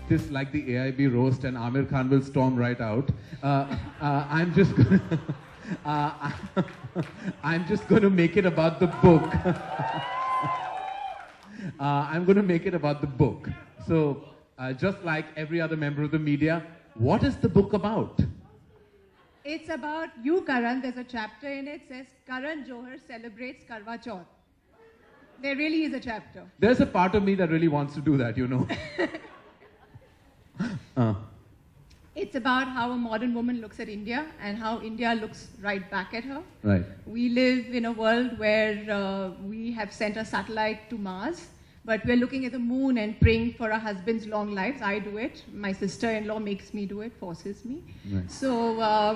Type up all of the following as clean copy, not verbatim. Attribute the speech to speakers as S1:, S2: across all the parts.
S1: this like the AIB roast and Amir Khan will storm right out. I'm just gonna, I'm just going to make it about the book. I'm going to make it about the book. So, just like every other member of the media, what is the book about?
S2: It's about you, Karan. There's a chapter in it says Karan Johar celebrates Karwa Chauth. There really is a chapter.
S1: There's a part of me that really wants to do that, you know.
S2: It's about how a modern woman looks at India and how India looks right back at her.
S1: Right.
S2: We live in a world where we have sent a satellite to Mars, but we're looking at the moon and praying for our husband's long lives. I do it. My sister-in-law makes me do it, forces me.
S1: Right.
S2: So,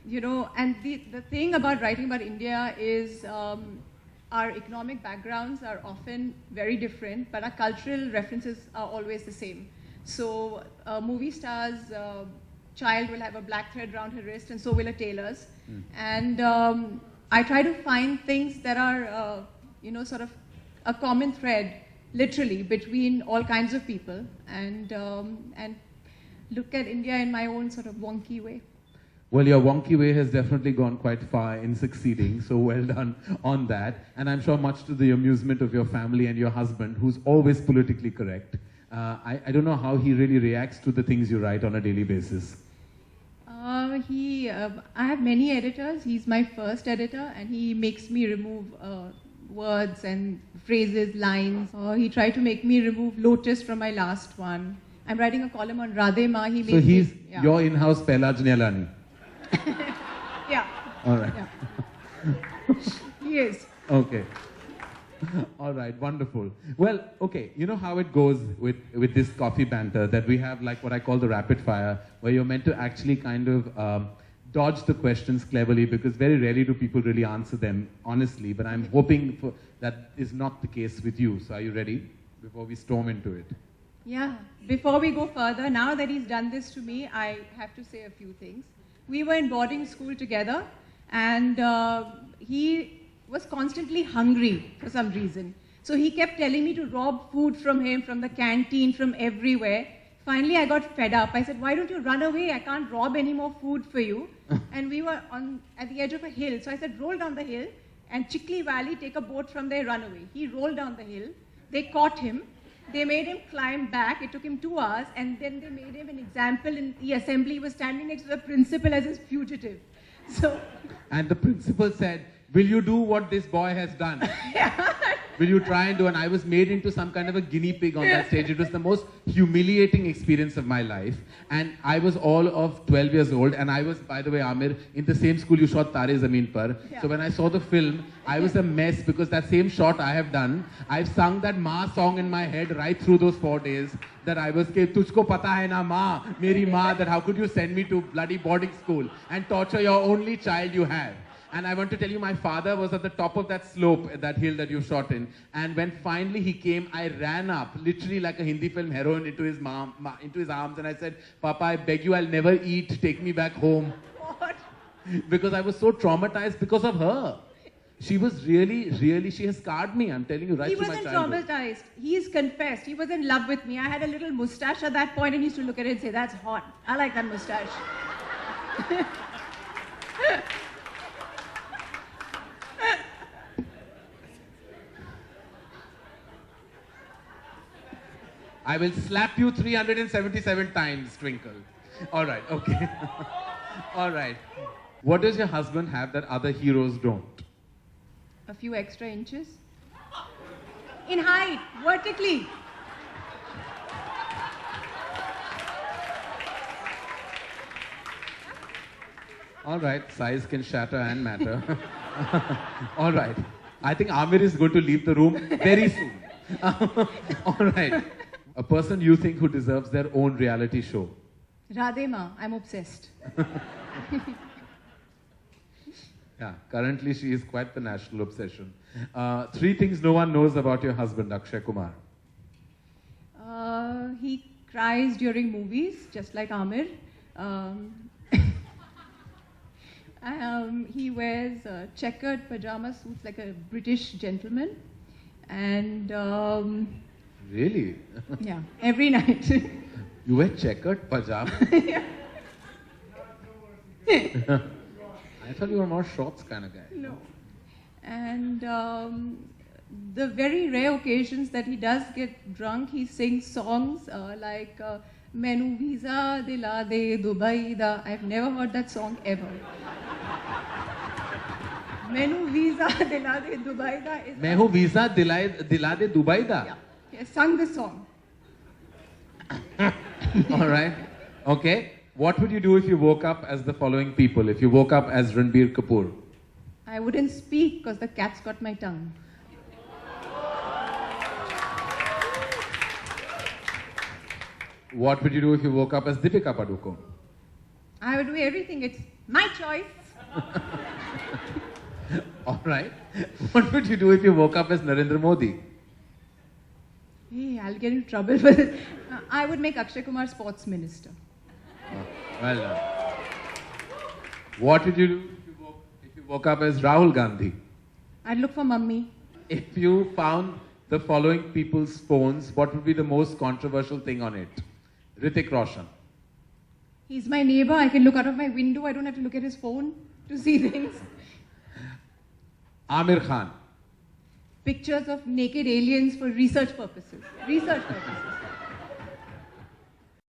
S2: you know, and the thing about writing about India is our economic backgrounds are often very different, but our cultural references are always the same. So a movie star's child will have a black thread around her wrist, and so will a tailor's. And I try to find things that are, you know, sort of a common thread, literally, between all kinds of people, and look at India in my own sort of wonky way.
S1: Well, your wonky way has definitely gone quite far in succeeding, so well done on that. And I'm sure much to the amusement of your family and your husband, who's always politically correct. I don't know how he really reacts to the things you write on a daily basis.
S2: I have many editors. He's my first editor, and he makes me remove words and phrases, lines. He tried to make me remove Lotus from my last one. I'm writing a column on Radhe Ma.
S1: So he's your in-house Pehla Jnelani.
S2: Yeah.
S1: All right.
S2: Yeah. He is.
S1: Okay. All right, wonderful. Well, okay, you know how it goes with this coffee banter, that we have like what I call the rapid fire, where you're meant to actually kind of dodge the questions cleverly, because very rarely do people really answer them honestly, but I'm hoping that is not the case with you. So are you ready before we storm into it?
S2: Yeah. Before we go further, now that he's done this to me, I have to say a few things. We were in boarding school together, and he was constantly hungry for some reason. So he kept telling me to rob food from him, from the canteen, from everywhere. Finally, I got fed up. I said, why don't you run away? I can't rob any more food for you. And we were at the edge of a hill. So I said, roll down the hill, and Chikli Valley, take a boat from there, run away. He rolled down the hill. They caught him. They made him climb back. It took him 2 hours. And then they made him an example in the assembly. He was standing next to the principal as his fugitive. So.
S1: And the principal said, will you do what this boy has done? Will you try and do? And I was made into some kind of a guinea pig on that stage. It was the most humiliating experience of my life. And I was all of 12 years old. And I was, by the way, Amir, in the same school you shot Tare Zameen Par. Yeah. So when I saw the film, I was a mess, because that same shot I have done, I've sung that Ma song in my head right through those 4 days. That I was, Tujhko pata hai na Ma, meri Ma, that how could you send me to bloody boarding school and torture your only child you have? And I want to tell you, my father was at the top of that slope, that hill that you shot in. And when finally he came, I ran up, literally like a Hindi film heroine, into his arms. And I said, Papa, I beg you, I'll never eat. Take me back home.
S2: What?
S1: Because I was so traumatized because of her. She was really, she has scarred me. I'm telling you, right through my childhood.
S2: He wasn't traumatized. He's confessed. He was in love with me. I had a little mustache at that point, and he used to look at it and say, that's hot. I like that mustache.
S1: I will slap you 377 times, Twinkle. All right, okay. All right. What does your husband have that other heroes don't?
S2: A few extra inches. In height, vertically.
S1: All right, size can shatter and matter. All right. I think Amir is going to leave the room very soon. All right. A person you think who deserves their own reality show?
S2: Radhe Ma, I'm obsessed.
S1: Yeah, currently she is quite the national obsession. 3 things no one knows about your husband, Akshay Kumar.
S2: He cries during movies, just like Amir. He wears checkered pajama suits like a British gentleman. And
S1: really?
S2: yeah, every night.
S1: You wear checkered pajama? I thought you were more shorts kind of guy.
S2: No. And the very rare occasions that he does get drunk, he sings songs like Mainu Visa Dila De Dubai Da. I've never heard that song ever. Mainu Visa Dila De Dubai Da is.
S1: Main hu visa dila de Dubai da.
S2: Yeah, he has sung this song.
S1: All right. Okay. What would you do if you woke up as the following people? If you woke up as Ranbir Kapoor?
S2: I wouldn't speak because the cat's got my tongue.
S1: What would you do if you woke up as Deepika Padukone?
S2: I would do everything. It's my choice.
S1: All right. What would you do if you woke up as Narendra Modi?
S2: Hey, I'll get in trouble for this. I would make Akshay Kumar sports minister.
S1: Well done. What would you do if you woke up as Rahul Gandhi?
S2: I'd look for mummy.
S1: If you found the following people's phones, what would be the most controversial thing on it? Hrithik Roshan.
S2: He's my neighbor. I can look out of my window. I don't have to look at his phone to see things.
S1: Amir Khan.
S2: Pictures of naked aliens for research purposes. Research purposes.